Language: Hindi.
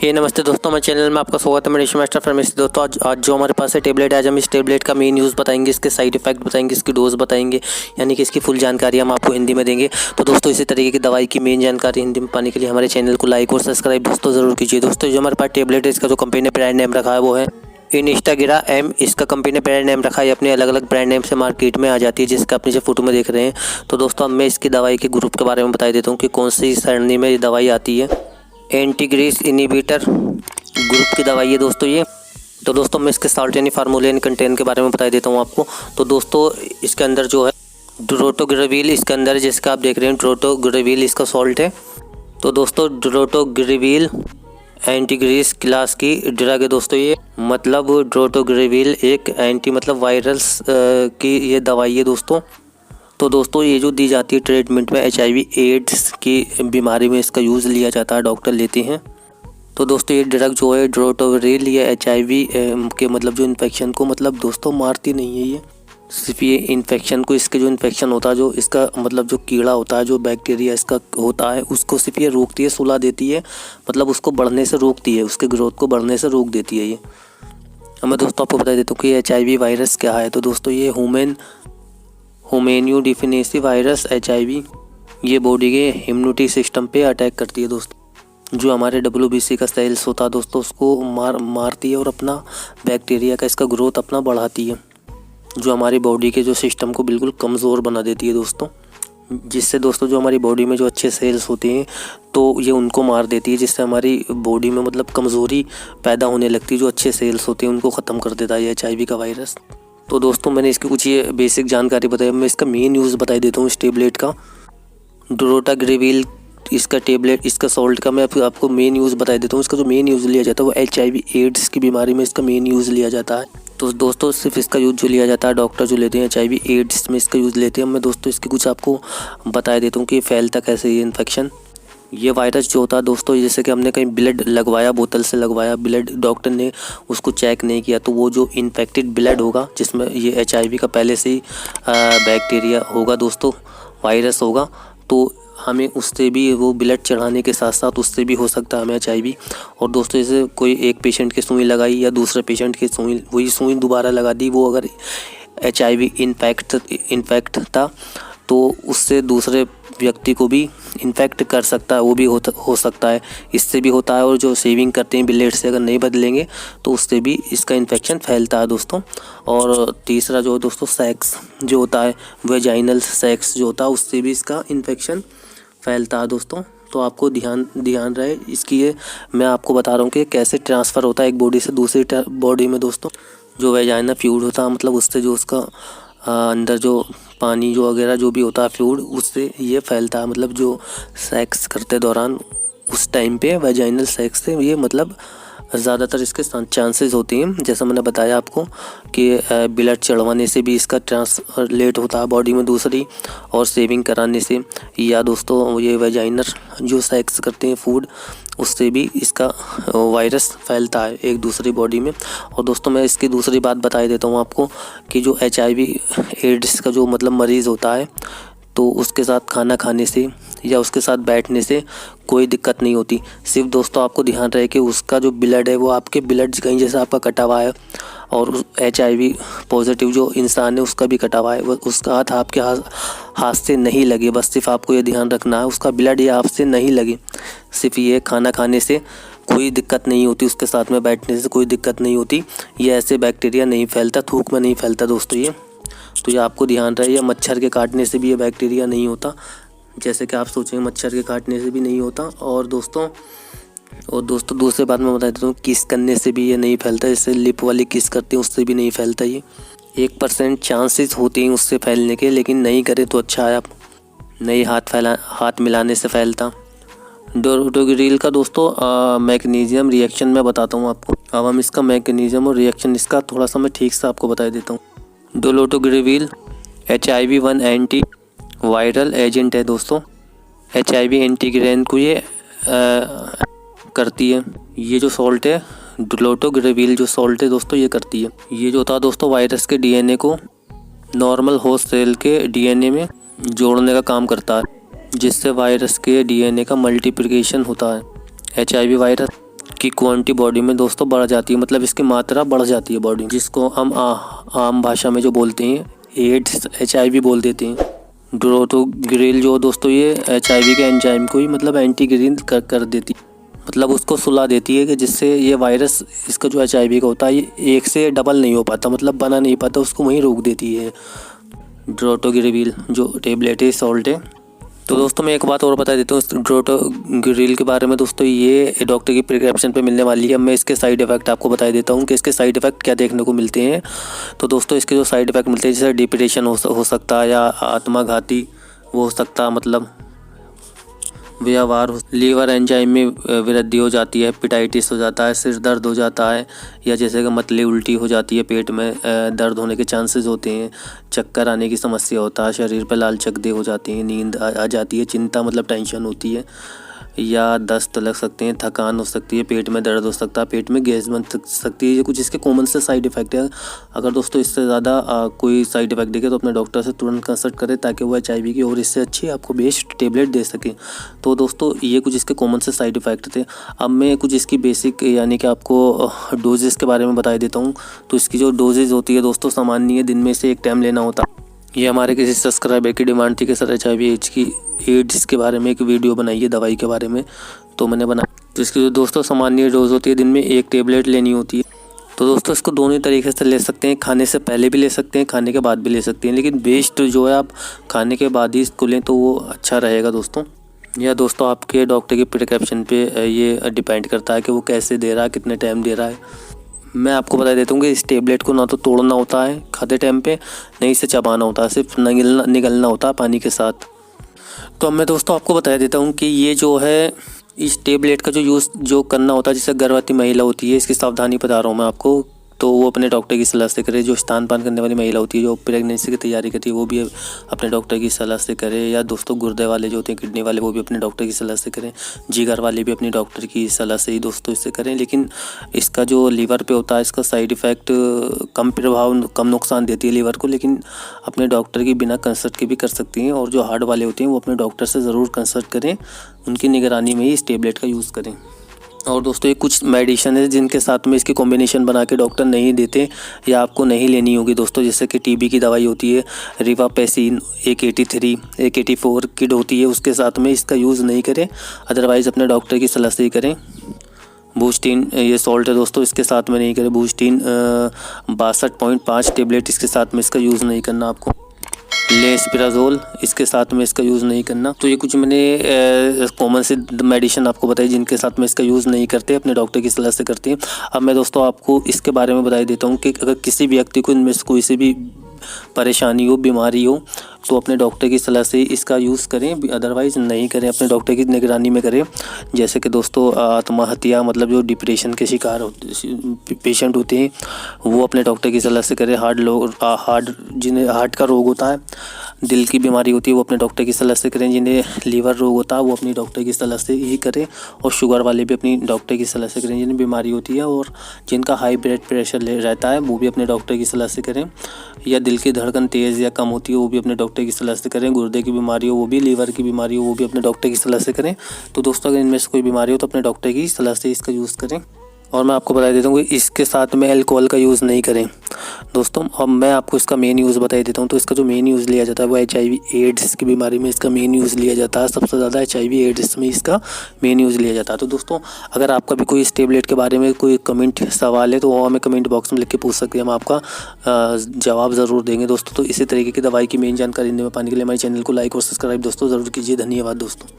नमस्ते दोस्तों, मैं चैनल में आपका स्वागत है। मैं ऋषि मास्टर फार्मेसी। दोस्तों आज जो हमारे पास है टेबलेट, आज हम इस टेबलेट का मेन यूज़ बताएंगे, इसके साइड इफेक्ट बताएंगे, इसकी डोज बताएंगे, यानी कि इसकी फुल जानकारी हम आपको हिंदी में देंगे। तो दोस्तों इसी तरीके की दवाई की मेन जानकारी हिंदी में पाने के लिए हमारे चैनल को लाइक और सब्सक्राइब दोस्तों ज़रूर कीजिए। दोस्तों जो हमारे पास टेबलेट है, इसका जो कंपनी ने ब्रांड नेम रखा है वो है इनिस्टागिरा एम। इसका कंपनी ने ब्रांड नेम रखा है, अपने अलग अलग ब्रांड नेम से मार्केट में आ जाती है, जिसका आप नीचे फोटो में देख रहे हैं। तो दोस्तों अब मैं इसकी दवाई के ग्रुप के बारे में बता देता हूँ कि कौन सी सरणी में ये दवाई आती है। एंटीग्रेस इनहिबिटर ग्रुप की दवाई है दोस्तों ये। तो दोस्तों मैं इसके साल्ट यानी फार्मूला यानी कंटेंट के बारे में बता देता हूँ आपको। तो दोस्तों इसके अंदर जो है ड्रोटोग्रेविल इसके अंदर है, जिसका आप देख रहे हैं ड्रोटोग्रेविल इसका सॉल्ट है। तो दोस्तों ड्रोटोग्रेविल एंटीग्रेस क्लास की ड्रग है दोस्तों ये, मतलब ड्रोटोग्रेविल एक एंटी मतलब वायरस की ये दवाई है दोस्तों। तो दोस्तों ये जो दी जाती है ट्रीटमेंट में HIV एड्स की बीमारी में इसका यूज़ लिया जाता है, डॉक्टर लेते हैं। तो दोस्तों ये ड्रग जो है ड्रोटोग्रेविल ये HIV के मतलब जो इन्फेक्शन को मतलब दोस्तों मारती नहीं है, ये सिर्फ ये इन्फेक्शन को, इसके जो इन्फेक्शन होता है, जो इसका मतलब जो कीड़ा होता है, जो बैक्टीरिया इसका होता है, उसको सिर्फ ये रोकती है, सुला देती है, मतलब उसको बढ़ने से रोकती है, उसके ग्रोथ को बढ़ने से रोक देती है ये। अब मैं दोस्तों आपको बता देता हूँ कि HIV वायरस क्या है। तो दोस्तों ये ह्यूमेनियो डिफिनेसी वायरस HIV ये बॉडी के इम्यूनिटी सिस्टम पे अटैक करती है दोस्तों। जो हमारे WBC का सेल्स होता है दोस्तों, उसको मारती है और अपना बैक्टीरिया का इसका ग्रोथ अपना बढ़ाती है, जो हमारी बॉडी के जो सिस्टम को बिल्कुल कमज़ोर बना देती है दोस्तों। जिससे दोस्तों जो हमारी बॉडी में जो अच्छे सेल्स होते हैं तो ये उनको मार देती है, जिससे हमारी बॉडी में मतलब कमज़ोरी पैदा होने लगती है। जो अच्छे सेल्स होते हैं उनको ख़त्म कर देता है ये HIV का वायरस। तो दोस्तों मैंने इसकी कुछ ये बेसिक जानकारी बताई, मैं इसका मेन यूज़ बता देता हूँ इस टेबलेट का। ड्रोटोग्रेविल इसका टेबलेट, इसका सॉल्ट का मैं आपको मेन यूज़ बता देता हूँ। इसका जो मेन यूज़ लिया जाता है वो HIV एड्स की बीमारी में इसका मेन यूज़ लिया जाता है। तो दोस्तों सिर्फ इसका यूज़ जो लिया जाता है, डॉक्टर जो लेते हैं HIV एड्स में इसका यूज़ लेते हैं। मैं दोस्तों इसकी कुछ आपको बता देता हूँ कि फैलता कैसे ये इन्फेक्शन। ये वायरस जो होता है दोस्तों, जैसे कि हमने कहीं ब्लड लगवाया, बोतल से लगवाया ब्लड, डॉक्टर ने उसको चेक नहीं किया, तो वो जो इन्फेक्टेड ब्लड होगा जिसमें ये HIV का पहले से ही बैक्टीरिया होगा दोस्तों, वायरस होगा, तो हमें उससे भी वो ब्लड चढ़ाने के साथ साथ उससे भी हो सकता है हमें HIV। और दोस्तों जैसे कोई एक पेशेंट की सुई लगाई या दूसरे पेशेंट की सुई, वही सुई दोबारा लगा दी, वो अगर HIV इन्फेक्ट था तो उससे दूसरे व्यक्ति को भी इन्फेक्ट कर सकता है, वो भी हो सकता है, इससे भी होता है। और जो शेविंग करते हैं ब्लेड से अगर नहीं बदलेंगे तो उससे भी इसका इन्फेक्शन फैलता है दोस्तों। और तीसरा जो दोस्तों सेक्स जो होता है, वेजाइनल सेक्स जो होता है, उससे भी इसका इन्फेक्शन फैलता है दोस्तों। तो आपको ध्यान रहे इसकी। ये मैं आपको बता रहा हूँ कि कैसे ट्रांसफ़र होता है एक बॉडी से दूसरी बॉडी में दोस्तों। जो वेजाइनल फ्लूइड होता है, मतलब उससे जो उसका अंदर जो पानी जो वगैरह जो भी होता है फ्लूइड, उससे ये फैलता है, मतलब जो सेक्स करते दौरान उस टाइम पे वेजाइनल सेक्स से ये मतलब ज़्यादातर इसके चांसेस होते हैं। जैसा मैंने बताया आपको कि ब्लड चढ़वाने से भी इसका ट्रांसलेट होता है बॉडी में दूसरी, और शेविंग कराने से, या दोस्तों ये वेजाइनल जो सेक्स करते हैं फूड, उससे भी इसका वायरस फैलता है एक दूसरी बॉडी में। और दोस्तों मैं इसकी दूसरी बात बता देता हूँ आपको कि जो HIV एड्स का जो मतलब मरीज़ होता है, तो उसके साथ खाना खाने से या उसके साथ बैठने से कोई दिक्कत नहीं होती। सिर्फ दोस्तों आपको ध्यान रहे कि उसका जो ब्लड है वो आपके ब्लड कहीं जैसे आपका कटा हुआ है, और HIV पॉजिटिव जो इंसान है उसका भी कटा हुआ है, वो उसका हाथ आपके हाथ से नहीं लगे। बस सिर्फ आपको ये ध्यान रखना है उसका ब्लड ये आपसे नहीं लगे। सिर्फ ये खाना खाने से कोई दिक्कत नहीं होती, उसके साथ में बैठने से कोई दिक्कत नहीं होती। ये ऐसे बैक्टीरिया नहीं फैलता, थूक में नहीं फैलता दोस्तों ये। तो ये आपको ध्यान रहे, या मच्छर के काटने से भी ये बैक्टीरिया नहीं होता, जैसे कि आप सोचेंगे मच्छर के काटने से भी नहीं होता। और दोस्तों दूसरी बात मैं बता देता हूँ, किस करने से भी ये नहीं फैलता। जैसे लिप वाली किस करते हैं उससे भी नहीं फैलता ये। 1% चांसेस होते हैं उससे फैलने के, लेकिन नहीं करे तो अच्छा है, आप नहीं हाथ मिलाने से फैलता। ड्रोटोग्रेविल का दोस्तों मैकेनिज्म रिएक्शन मैं बताता हूँ आपको। अब हम इसका मैकेनिज्म और रिएक्शन इसका थोड़ा सा मैं ठीक से आपको बता देता हूँ। ड्रोटोग्रेविल HIV-1 एंटी वायरल एजेंट है दोस्तों। HIV एंटीग्रेन को ये करती है। ये जो सॉल्ट है ड्रोटोग्रेविल जो सॉल्ट है दोस्तों ये करती है। ये जो होता है दोस्तों वायरस के DNA को नॉर्मल होस्ट सेल के DNA में जोड़ने का काम करता है। जिससे वायरस के डीएनए का मल्टीप्लिकेशन होता है। एचआईवी वायरस की क्वांटिटी बॉडी में दोस्तों बढ़ जाती है, मतलब इसकी मात्रा बढ़ जाती है बॉडी, जिसको हम आम भाषा में जो बोलते हैं एड्स एचआईवी बोल देते हैं। ड्रोटोग्रिल जो दोस्तों ये एचआईवी के एंजाइम को ही मतलब एंटीग्रीन कर देती है, मतलब उसको सुला देती है कि जिससे ये वायरस इसका जो एचआईवी का होता है ये एक से डबल नहीं हो पाता, मतलब बना नहीं पाता, उसको वहीं रोक देती है ड्रोटोग्रिल जो टेबलेट है, सॉल्ट है। तो दोस्तों मैं एक बात और बता देता हूँ इस ड्रोटोग्रिल के बारे में दोस्तों, ये डॉक्टर की प्रिस्क्रिप्शन पे मिलने वाली है। मैं इसके साइड इफ़ेक्ट आपको बता देता हूँ कि इसके साइड इफ़ेक्ट क्या देखने को मिलते हैं। तो दोस्तों इसके जो साइड इफ़ेक्ट मिलते हैं जैसे डिप्रेशन हो सकता है या आत्मघाती वो हो सकता है, मतलब व्यवहार, लीवर एंजाइम में वृद्धि हो जाती है, हेपेटाइटिस हो जाता है, सिर दर्द हो जाता है, या जैसे कि मतली उल्टी हो जाती है, पेट में दर्द होने के चांसेस होते हैं, चक्कर आने की समस्या होता है, शरीर पर लाल चकत्ते हो जाते हैं, नींद आ जाती है, चिंता मतलब टेंशन होती है, या दस्त लग सकते हैं, थकान हो सकती है, पेट में दर्द हो सकता है, पेट में गैस बन सकती है। ये कुछ इसके कॉमन से साइड इफ़ेक्ट है। अगर दोस्तों इससे ज़्यादा कोई साइड इफ़ेक्ट दिखे तो अपने डॉक्टर से तुरंत कंसल्ट करें ताकि वो एचआईवी की और इससे अच्छी आपको बेस्ट टेबलेट दे सकें। तो दोस्तों ये कुछ इसके कॉमन से साइड इफ़ेक्ट थे। अब मैं कुछ इसकी बेसिक यानी कि आपको डोजेस के बारे में बता देता हूँ। तो इसकी जो डोजेज होती है दोस्तों सामान्य दिन में से एक टाइम लेना होता है। ये हमारे किसी सब्सक्राइबर की डिमांड थी कि सर एचआईवी एड्स के बारे में एक वीडियो बनाइए दवाई के बारे में, तो मैंने बनाया। तो इसकी जो दोस्तों सामान्य डोज होती है दिन में एक टेबलेट लेनी होती है। तो दोस्तों इसको दोनों तरीके से ले सकते हैं, खाने से पहले भी ले सकते हैं, खाने के बाद भी ले सकते हैं, लेकिन बेस्ट जो है आप खाने के बाद ही इसको लें तो वो अच्छा रहेगा दोस्तों। या दोस्तों आपके डॉक्टर की प्रिस्क्रिप्शन पे ये डिपेंड करता है कि वो कैसे दे रहा है, कितने टाइम दे रहा है। मैं आपको बता देता हूँ कि इस टेबलेट को ना तो तोड़ना होता है खाते टाइम पे, नहीं इसे चबाना होता है, सिर्फ निगलना होता है पानी के साथ। तो अब मैं दोस्तों आपको बता देता हूँ कि ये जो है इस टेबलेट का जो यूज़ जो करना होता है, जैसे गर्भवती महिला होती है, इसकी सावधानी बता रहा हूँ मैं आपको। तो वो अपने डॉक्टर की सलाह से करे। जो स्तनपान करने वाली महिला होती है, जो प्रेगनेंसी की तैयारी करती है, वो भी अपने डॉक्टर की सलाह से करे। या दोस्तों गुर्दे वाले जो होते हैं, किडनी वाले, वो भी अपने डॉक्टर की सलाह से करें। जिगर वाले भी अपनी डॉक्टर की सलाह से ही दोस्तों इसे करें। लेकिन इसका जो लीवर पे होता है, इसका साइड इफ़ेक्ट कम प्रभाव, कम नुकसान देती है लीवर को, लेकिन अपने डॉक्टर की बिना कंसल्ट के भी कर सकती हैं। और जो हार्ट वाले होते हैं वो अपने डॉक्टर से ज़रूर कंसल्ट करें, उनकी निगरानी में ही इस टेबलेट का यूज़ करें। और दोस्तों ये कुछ मेडिसिन है जिनके साथ में इसकी कॉम्बिनेशन बना के डॉक्टर नहीं देते या आपको नहीं लेनी होगी दोस्तों। जैसे कि टीबी की दवाई होती है रिवापेसिन 183, 184 किड होती है, उसके साथ में इसका यूज़ नहीं करें, अदरवाइज़ अपने डॉक्टर की सलाह से ही करें। बूस्टिन ये सॉल्ट है दोस्तों, इसके साथ में नहीं करें। बूस्टिन 62.5 टेबलेट, इसके साथ में इसका यूज़ नहीं करना आपको। लेस्पिराजोल, इसके साथ में इसका यूज़ नहीं करना। तो ये कुछ मैंने कॉमन से मेडिसिन आपको बताई जिनके साथ में इसका यूज़ नहीं करते, अपने डॉक्टर की सलाह से करते हैं। अब मैं दोस्तों आपको इसके बारे में बता देता हूँ कि अगर किसी व्यक्ति को इनमें से कोई से भी परेशानी हो, बीमारी हो, तो अपने डॉक्टर की सलाह से इसका यूज़ करें, अदरवाइज़ नहीं करें, अपने डॉक्टर की निगरानी में करें। जैसे कि दोस्तों आत्महत्या, मतलब जो डिप्रेशन के शिकार पेशेंट होते हैं वो अपने डॉक्टर की सलाह से करें। जिन्हें हार्ट का रोग होता है, दिल की बीमारी होती है, वो अपने डॉक्टर की सलाह से करें। जिन्हें लीवर रोग होता है वो अपनी डॉक्टर की सलाह से ही करें। और शुगर वाले भी अपनी डॉक्टर की सलाह से करें जिन्हें बीमारी होती है। और जिनका हाई ब्लड प्रेशर रहता है वो भी अपने डॉक्टर की सलाह से करें। या दिल की धड़कन तेज़ या कम होती है वो भी अपने डॉक्टर की सलाह से करें। गुर्दे की बीमारी हो वो भी, लीवर की बीमारी हो वो भी अपने डॉक्टर की सलाह से करें। तो दोस्तों अगर इनमें से कोई बीमारी हो तो अपने डॉक्टर की सलाह से इसका यूज़ करें। और मैं आपको बता देता हूँ कि इसके साथ में अल्कोहल का यूज़ नहीं करें दोस्तों। अब मैं आपको इसका मेन यूज़ बता देता हूँ। तो इसका जो मेन यूज़ लिया जाता है वो एचआईवी एड्स की बीमारी में इसका मेन यूज़ लिया जाता है। सबसे ज़्यादा एचआईवी एड्स में इसका मेन यूज़ लिया जाता है। तो दोस्तों अगर आपका भी कोई इस टेबलेट के बारे में कोई कमेंट सवाल है तो वो हमें कमेंट बॉक्स में लिख के पूछ सकते हैं, हम आपका जवाब ज़रूर देंगे दोस्तों। तो इसी तरीके की दवाई की मेन जानकारी पाने के लिए हमारे चैनल को लाइक और सब्सक्राइब दोस्तों ज़रूर कीजिए। धन्यवाद दोस्तों।